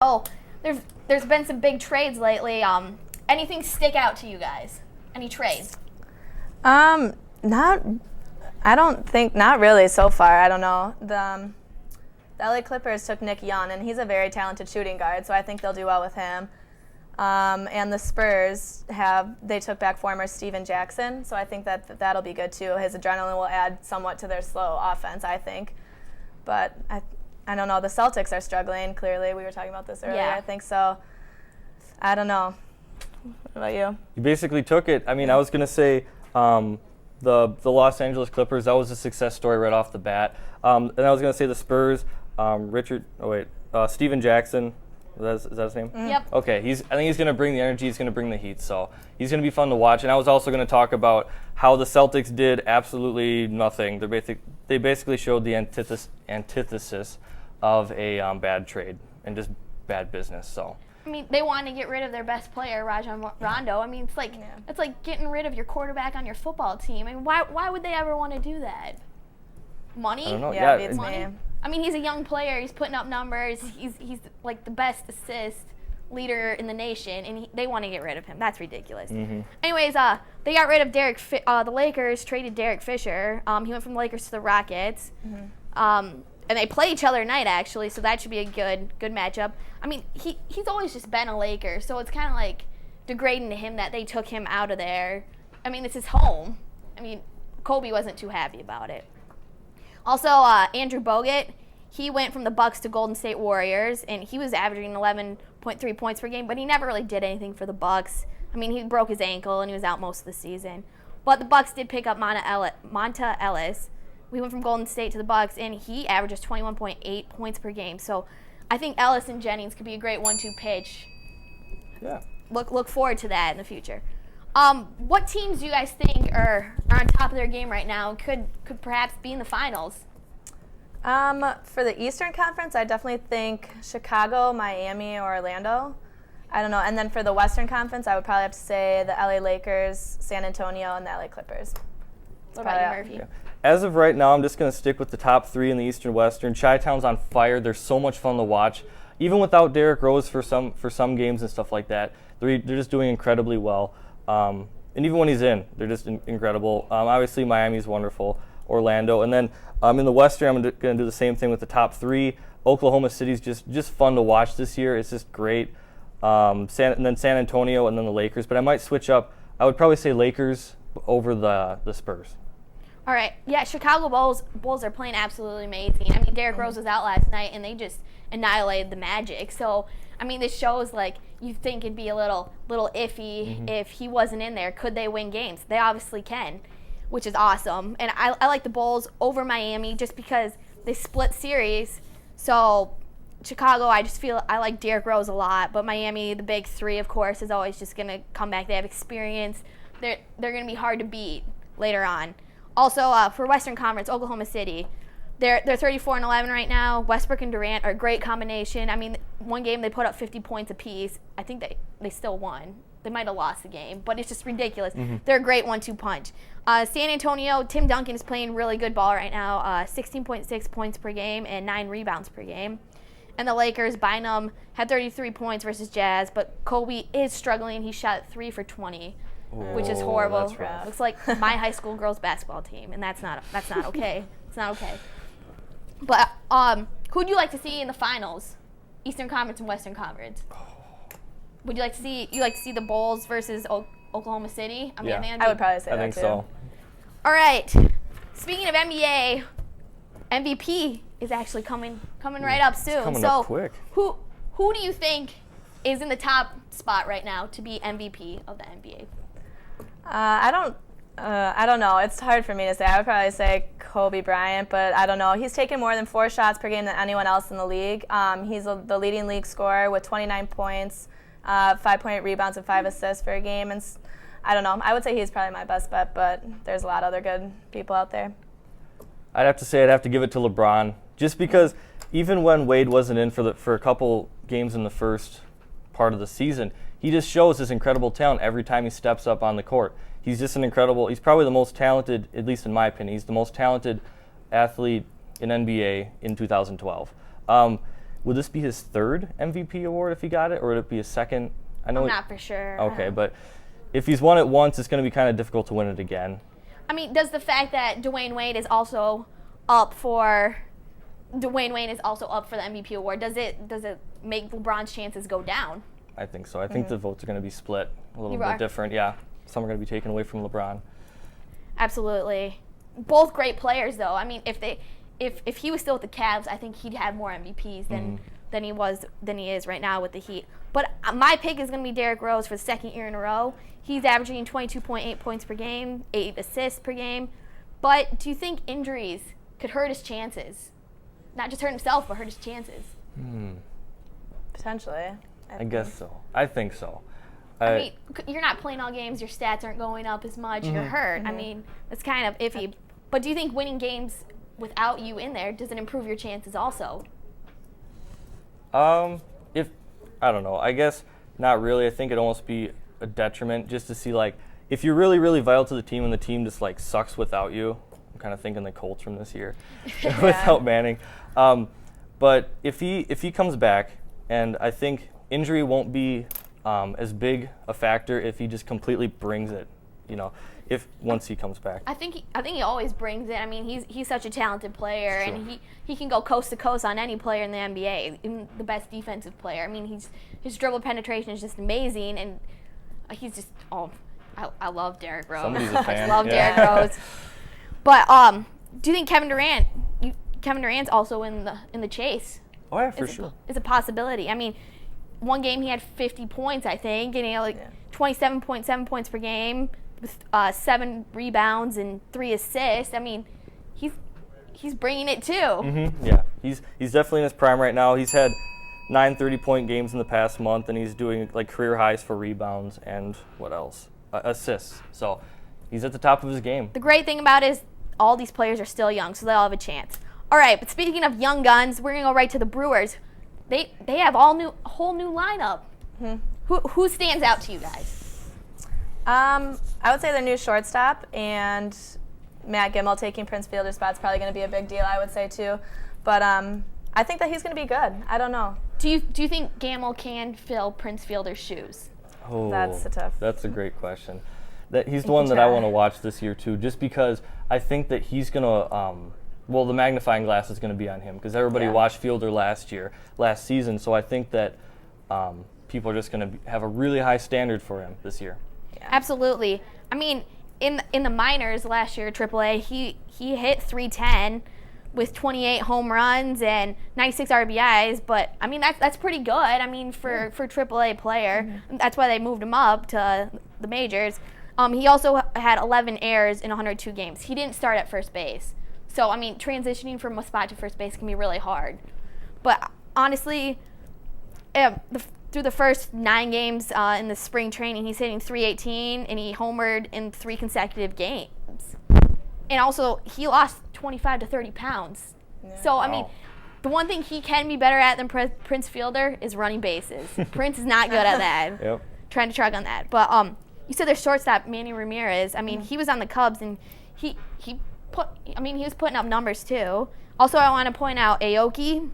Oh, there's been some big trades lately. Anything stick out to you guys? Any trades? Not really so far. I don't know. The LA Clippers took Nick Young, and he's a very talented shooting guard, so I think they'll do well with him. And the Spurs they took back former Steven Jackson, so I think that'll be good too. His adrenaline will add somewhat to their slow offense, I think. But I don't know. The Celtics are struggling, clearly. We were talking about this earlier. Yeah. I think so. I don't know. What about you? You basically took it. I mean, I was going to say the Los Angeles Clippers, that was a success story right off the bat. And I was going to say the Spurs, Steven Jackson. Is that his name? Mm-hmm. Yep. Okay, I think he's going to bring the energy. He's going to bring the heat. So he's going to be fun to watch. And I was also going to talk about how the Celtics did absolutely nothing. They basically showed the antithesis of a bad trade and just bad business. So. I mean, they want to get rid of their best player, Rajon Rondo. I mean, it's like getting rid of your quarterback on your football team. I mean, why would they ever want to do that? Money? I don't know. Yeah, it's money. I mean, he's a young player. He's putting up numbers. He's like the best assist leader in the nation, and they want to get rid of him. That's ridiculous. Mm-hmm. Anyways, they got rid of the Lakers traded Derek Fisher. He went from the Lakers to the Rockets. Mm-hmm. And they play each other tonight, actually, so that should be a good matchup. I mean, he's always just been a Laker, so it's kind of like degrading to him that they took him out of there. I mean, it's his home. I mean, Kobe wasn't too happy about it. Also, Andrew Bogut, he went from the Bucks to Golden State Warriors, and he was averaging 11.3 points per game, but he never really did anything for the Bucks. I mean, he broke his ankle, and he was out most of the season. But the Bucks did pick up Monta Ellis. We went from Golden State to the Bucks, and he averages 21.8 points per game. So I think Ellis and Jennings could be a great 1-2 pitch. Yeah. Look forward to that in the future. What teams do you guys think are on top of their game right now and could perhaps be in the finals? For the Eastern Conference, I definitely think Chicago, Miami, or Orlando. I don't know. And then for the Western Conference, I would probably have to say the LA Lakers, San Antonio, and the LA Clippers. What about you, Murphy? Yeah. As of right now, I'm just going to stick with the top three in the Eastern Western. Chi-Town's on fire. They're so much fun to watch. Even without Derrick Rose for some games and stuff like that, they're just doing incredibly well. And even when he's in, they're just incredible. Obviously, Miami's wonderful. Orlando. And then in the Western, I'm going to do the same thing with the top three. Oklahoma City's just fun to watch this year. It's just great. And then San Antonio, and then the Lakers. But I might switch up. I would probably say Lakers over the Spurs. All right. Yeah, Chicago Bulls are playing absolutely amazing. I mean, Derrick Rose was out last night, and they just annihilated the Magic. So, I mean, this shows, like, you think it'd be a little iffy if he wasn't in there. Could they win games? They obviously can, which is awesome. And I like the Bulls over Miami just because they split series. So, Chicago, I just feel I like Derrick Rose a lot. But Miami, the big three, of course, is always just going to come back. They have experience. They're going to be hard to beat later on. Also, for Western Conference, Oklahoma City, they're 34-11 right now. Westbrook and Durant are a great combination. I mean, one game they put up 50 points apiece. I think they still won. They might have lost the game, but it's just ridiculous. Mm-hmm. They're a great 1-2 punch. San Antonio, Tim Duncan is playing really good ball right now, 16.6 points per game and 9 rebounds per game. And the Lakers, Bynum, had 33 points versus Jazz, but Kobe is struggling. He shot 3 for 20. Which is horrible. That's rough. Looks like my high school girls basketball team, and that's not okay. It's not okay. But who'd you like to see in the finals? Eastern Conference and Western Conference. Would you like to see the Bulls versus Oklahoma City? I would probably say that too. I think so. All right. Speaking of NBA, MVP is actually coming right up soon. It's coming up quick. Who do you think is in the top spot right now to be MVP of the NBA? I don't know. It's hard for me to say. I would probably say Kobe Bryant, but I don't know. He's taken more than 4 shots per game than anyone else in the league. He's the leading league scorer with 29 points, 5-point rebounds, and 5 assists for a game. And I don't know. I would say he's probably my best bet, but there's a lot of other good people out there. I'd have to give it to LeBron, just because even when Wade wasn't in for a couple games in the first part of the season, he just shows his incredible talent every time he steps up on the court. He's just he's probably the most talented, at least in my opinion, he's the most talented athlete in NBA in 2012. would this be his third MVP award if he got it, or would it be his second? I'm not for sure. Okay, but if he's won it once, it's going to be kind of difficult to win it again. I mean, does the fact that Dwayne Wade is also up for the MVP award, does it make LeBron's chances go down? I think so. I think the votes are going to be split a little bit different. Yeah, some are going to be taken away from LeBron. Absolutely. Both great players, though. I mean, if he was still with the Cavs, I think he'd have more MVPs than he is right now with the Heat. But my pick is going to be Derrick Rose for the second year in a row. He's averaging 22.8 points per game, 8 assists per game. But do you think injuries could hurt his chances? Not just hurt himself, but hurt his chances. Potentially. I guess so. I think so. I mean, you're not playing all games. Your stats aren't going up as much. You're hurt. I mean, it's kind of iffy. But do you think winning games without you in there, does it improve your chances also? I don't know. I guess not really. I think it'd almost be a detriment just to see, like, if you're really, really vital to the team and the team just, like, sucks without you. I'm kind of thinking the Colts from this year without Manning. But if he comes back, and I think injury won't be as big a factor if he just completely brings it, once he comes back. I think he always brings it. I mean, he's such a talented player, and he can go coast to coast on any player in the NBA, even the best defensive player. I mean, his dribble penetration is just amazing, and he's just I love Derrick Rose. Somebody's a fan. I love Derrick Rose. But do you think Kevin Durant's also in the chase? Oh yeah, for sure. It's a possibility. I mean, one game he had 50 points, I think, and 27.7 points per game with 7 rebounds and 3 assists. I mean, he's bringing it too. Yeah, he's definitely in his prime right now. He's had 9 30-point games in the past month, and he's doing like career highs for rebounds and what else? Assists. So he's at the top of his game. The great thing about it is all these players are still young, so they'll have a chance. All right, but speaking of young guns, we're gonna go right to the Brewers. They have a whole new lineup. Who stands out to you guys? I would say their new shortstop and Matt Gimmel taking Prince Fielder's spot is probably going to be a big deal, I would say, too. But I think that he's going to be good. I don't know. Do you think Gimmel can fill Prince Fielder's shoes? Oh, that's a great question. He's the one that I want to watch this year, too, just because I think that he's going to the magnifying glass is going to be on him because everybody watched Fielder last season. So I think that people are just going to have a really high standard for him this year. Yeah. Absolutely. I mean, in the minors last year, AAA, he hit .310 with 28 home runs and 96 RBIs. But I mean, that's pretty good. I mean, for AAA player, that's why they moved him up to the majors. He also had 11 errors in 102 games. He didn't start at first base. So, I mean, transitioning from a spot to first base can be really hard. But honestly, through the first 9 games in the spring training, he's hitting .318, and he homered in 3 consecutive games. And also, he lost 25 to 30 pounds. Yeah. So, I mean, the one thing he can be better at than Prince Fielder is running bases. Prince is not good at that. Yep. Trying to track on that. But you said their shortstop, Manny Ramirez. I mean, he was on the Cubs, and he was putting up numbers too. Also, I want to point out Aoki.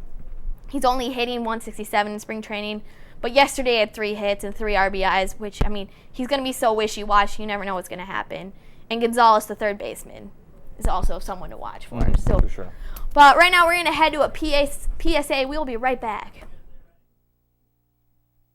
He's only hitting .167 in spring training, but yesterday he had 3 hits and 3 RBIs, which, I mean, he's going to be so wishy-washy, you never know what's going to happen. And Gonzalez, the third baseman, is also someone to watch for. For sure. But right now we're going to head to a PSA. We'll be right back.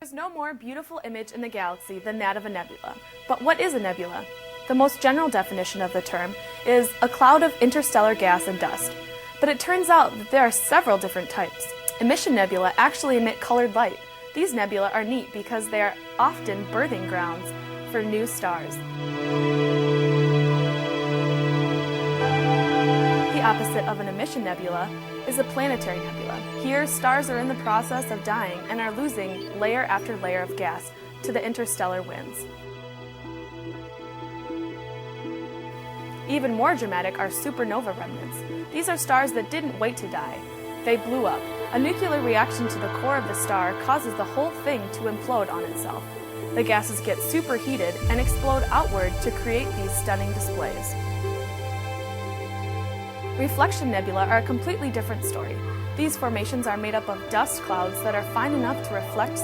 There's no more beautiful image in the galaxy than that of a nebula. But what is a nebula? The most general definition of the term is a cloud of interstellar gas and dust. But it turns out that there are several different types. Emission nebula actually emit colored light. These nebula are neat because they are often birthing grounds for new stars. The opposite of an emission nebula is a planetary nebula. Here, stars are in the process of dying and are losing layer after layer of gas to the interstellar winds. Even more dramatic are supernova remnants. These are stars that didn't wait to die. They blew up. A nuclear reaction to the core of the star causes the whole thing to implode on itself. The gases get superheated and explode outward to create these stunning displays. Reflection nebula are a completely different story. These formations are made up of dust clouds that are fine enough to reflect